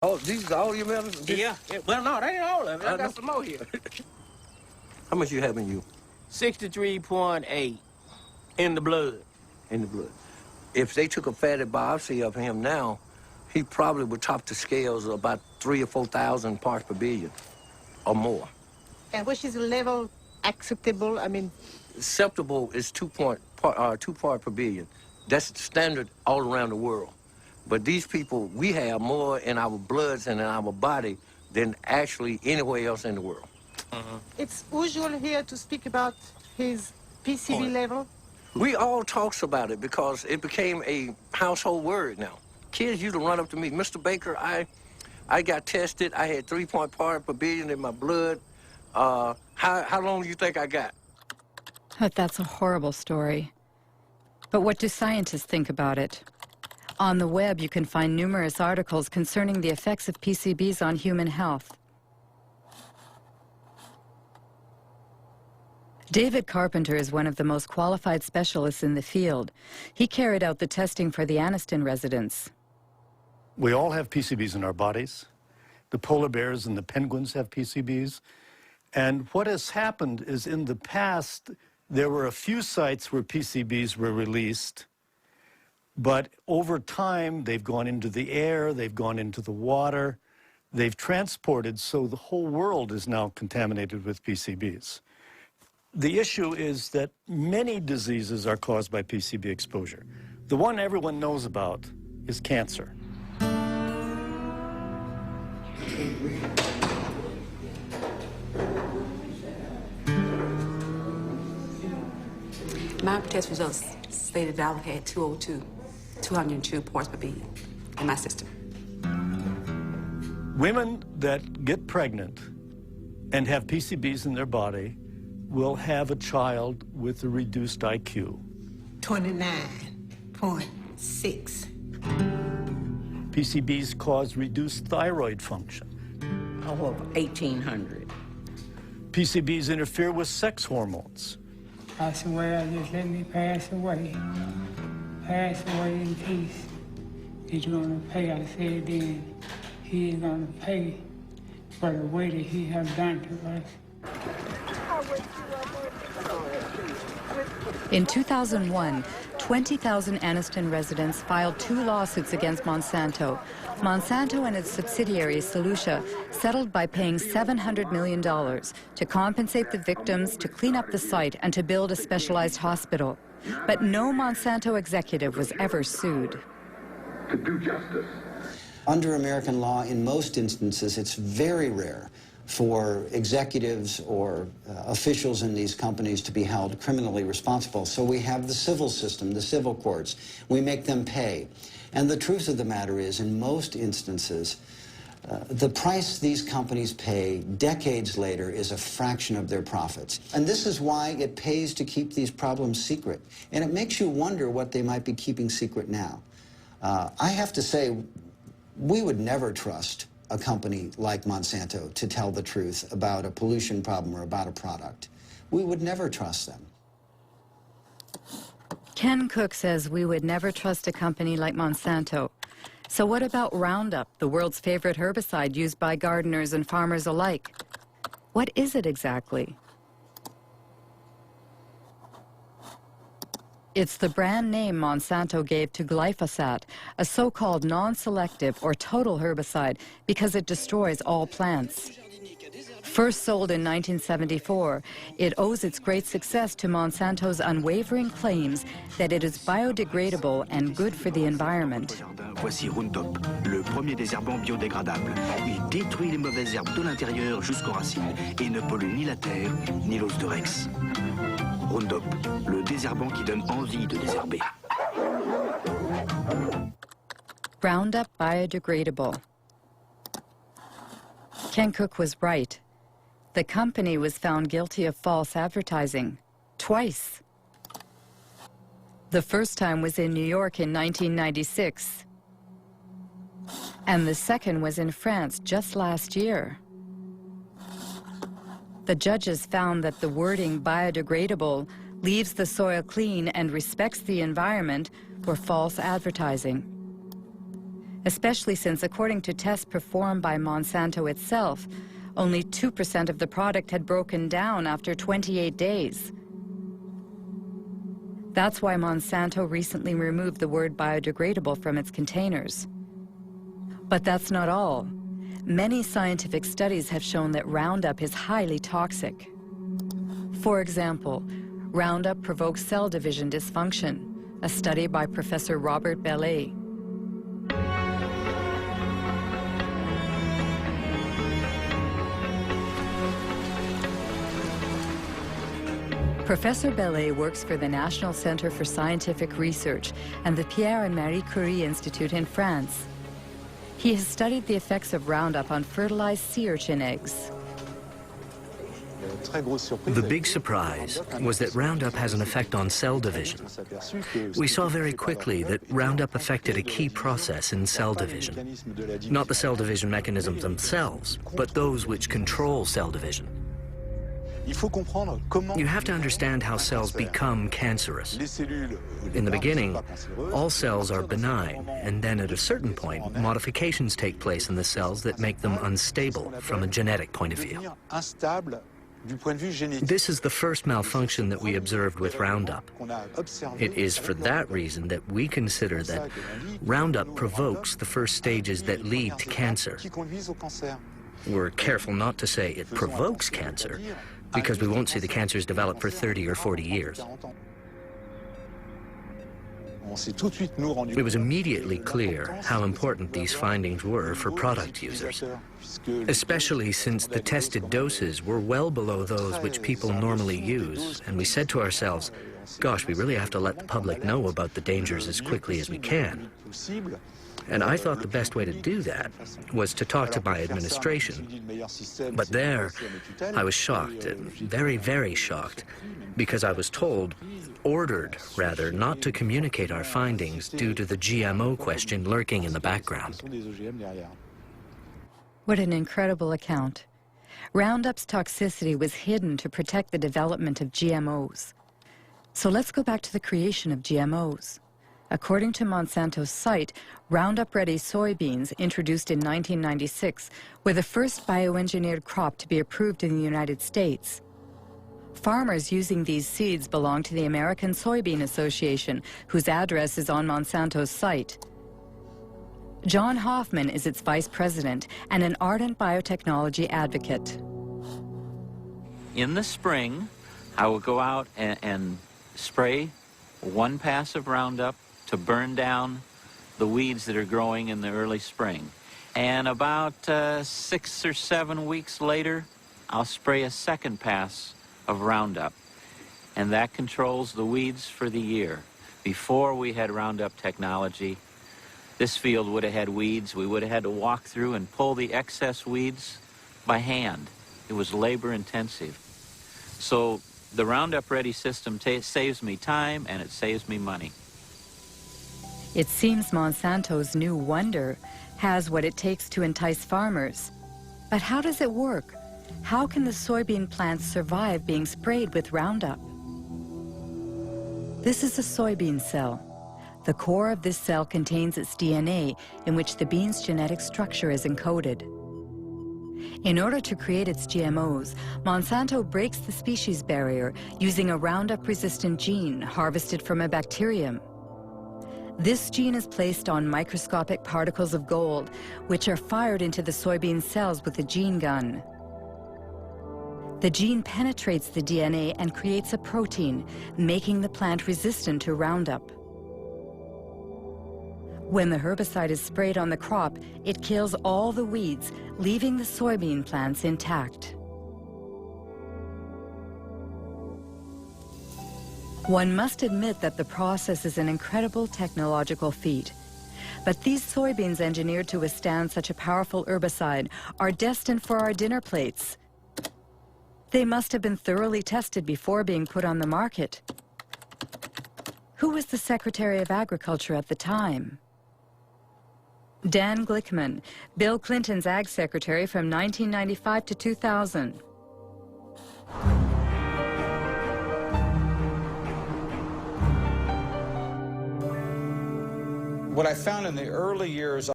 Oh, these are all your medicines? Yeah. Well, no, that ain't all of it. I got some more here. How much you have in you? 63.8 in the blood. In the blood. If they took a fatty biopsy of him now, he probably would top the scales of about 3,000 or 4,000 parts per billion or more. And which is the level acceptable? I mean, acceptable is 2 part per billion. That's standard all around the world. But these people, we have more in our bloods and in our body than actually anywhere else in the world. It's usual here to speak about his PCB level. We all talks about it because it became a household word now. Kids used to run up to me, Mr. Baker, I got tested. I had 3 parts per billion in my blood. How long do you think I got? But that's a horrible story. But what do scientists think about it? On the web, you can find numerous articles concerning the effects of PCBs on human health. David Carpenter is one of the most qualified specialists in the field. He carried out the testing for the Anniston residents. We all have PCBs in our bodies. The polar bears and the penguins have PCBs. And what has happened is in the past, there were a few sites where PCBs were released, but over time, they've gone into the air, they've gone into the water, they've transported, so the whole world is now contaminated with PCBs. The issue is that many diseases are caused by PCB exposure. The one everyone knows about is cancer. My test results stated that I had 202 parts per billion in my system. Women that get pregnant and have PCBs in their body will have a child with a reduced IQ. 29.6. PCBs cause reduced thyroid function. Over 1,800. PCBs interfere with sex hormones. Pass away, just let me pass away. Pass away in peace. He's gonna pay, I said then. He is gonna pay for the way that he has done to us. In 2001, 20,000 Anniston residents filed 2 lawsuits against Monsanto. Monsanto and its subsidiary, Solutia, settled by paying $700 million to compensate the victims, to clean up the site, and to build a specialized hospital. But no Monsanto executive was ever sued. To do justice. Under American law, in most instances, it's very rare for executives or officials in these companies to be held criminally responsible. So we have the civil system, the civil courts. We make them pay. And the truth of the matter is, in most instances, the price these companies pay decades later is a fraction of their profits. And this is why it pays to keep these problems secret. And it makes you wonder what they might be keeping secret now. I have to say, we would never trust a company like Monsanto to tell the truth about a pollution problem or about a product. We would never trust them. Ken Cook says we would never trust a company like Monsanto. So what about Roundup, the world's favorite herbicide used by gardeners and farmers alike? What is it exactly? It's the brand name Monsanto gave to glyphosate, a so-called non-selective or total herbicide because it destroys all plants. First sold in 1974, it owes its great success to Monsanto's unwavering claims that it is biodegradable and good for the environment. Voici Roundup, le premier désherbant biodégradable. Il détruit les mauvaises herbes de l'intérieur jusqu'aux racines et ne pollue ni la terre ni l'os de Rex. Roundup, le désherbant qui donne envie de désherber. Roundup biodegradable. Ken Cook was right. The company was found guilty of false advertising, twice. The first time was in New York in 1996. And the second was in France just last year. The judges found that the wording biodegradable, leaves the soil clean and respects the environment were false advertising. especially since, according to tests performed by Monsanto itself, only 2% of the product had broken down after 28 days. That's why Monsanto recently removed the word biodegradable from its containers. But that's not all. Many scientific studies have shown that Roundup is highly toxic. For example, Roundup provokes cell division dysfunction, a study by Professor Robert Bellet. Professor Bellet works for the National Center for Scientific Research and the Pierre and Marie Curie Institute in France. He has studied the effects of Roundup on fertilized sea urchin eggs. The big surprise was that Roundup has an effect on cell division. We saw very quickly that Roundup affected a key process in cell division. Not the cell division mechanisms themselves, but those which control cell division. You have to understand how cells become cancerous. In the beginning, all cells are benign, and then at a certain point, modifications take place in the cells that make them unstable from a genetic point of view. This is the first malfunction that we observed with Roundup. It is for that reason that we consider that Roundup provokes the first stages that lead to cancer. We're careful not to say it provokes cancer, because we won't see the cancers develop for 30 or 40 years. It was immediately clear how important these findings were for product users, especially since the tested doses were well below those which people normally use, and we said to ourselves, gosh, we really have to let the public know about the dangers as quickly as we can. And I thought the best way to do that was to talk to my administration. But there, I was shocked, very, very shocked, because I was ordered, rather, not to communicate our findings due to the GMO question lurking in the background. What an incredible account. Roundup's toxicity was hidden to protect the development of GMOs. So let's go back to the creation of GMOs. According to Monsanto's site, Roundup-ready soybeans, introduced in 1996, were the first bioengineered crop to be approved in the United States. Farmers using these seeds belong to the American Soybean Association, whose address is on Monsanto's site. John Hoffman is its vice president and an ardent biotechnology advocate. In the spring, I will go out and spray one pass of Roundup to burn down the weeds that are growing in the early spring. And about 6 or 7 weeks later, I'll spray a second pass of Roundup. And that controls the weeds for the year. Before we had Roundup technology, this field would have had weeds. We would have had to walk through and pull the excess weeds by hand. It was labor intensive. So the Roundup Ready system saves me time and it saves me money. It seems Monsanto's new wonder has what it takes to entice farmers. But how does it work? How can the soybean plants survive being sprayed with Roundup? This is a soybean cell. The core of this cell contains its DNA, in which the bean's genetic structure is encoded. In order to create its GMOs, Monsanto breaks the species barrier using a Roundup-resistant gene harvested from a bacterium. This gene is placed on microscopic particles of gold, which are fired into the soybean cells with a gene gun. The gene penetrates the DNA and creates a protein, making the plant resistant to Roundup. When the herbicide is sprayed on the crop, it kills all the weeds, leaving the soybean plants intact. One must admit that the process is an incredible technological feat. But these soybeans engineered to withstand such a powerful herbicide are destined for our dinner plates. They must have been thoroughly tested before being put on the market. Who was the Secretary of Agriculture at the time? Dan Glickman, Bill Clinton's Ag Secretary from 1995 to 2000. What I found in the early years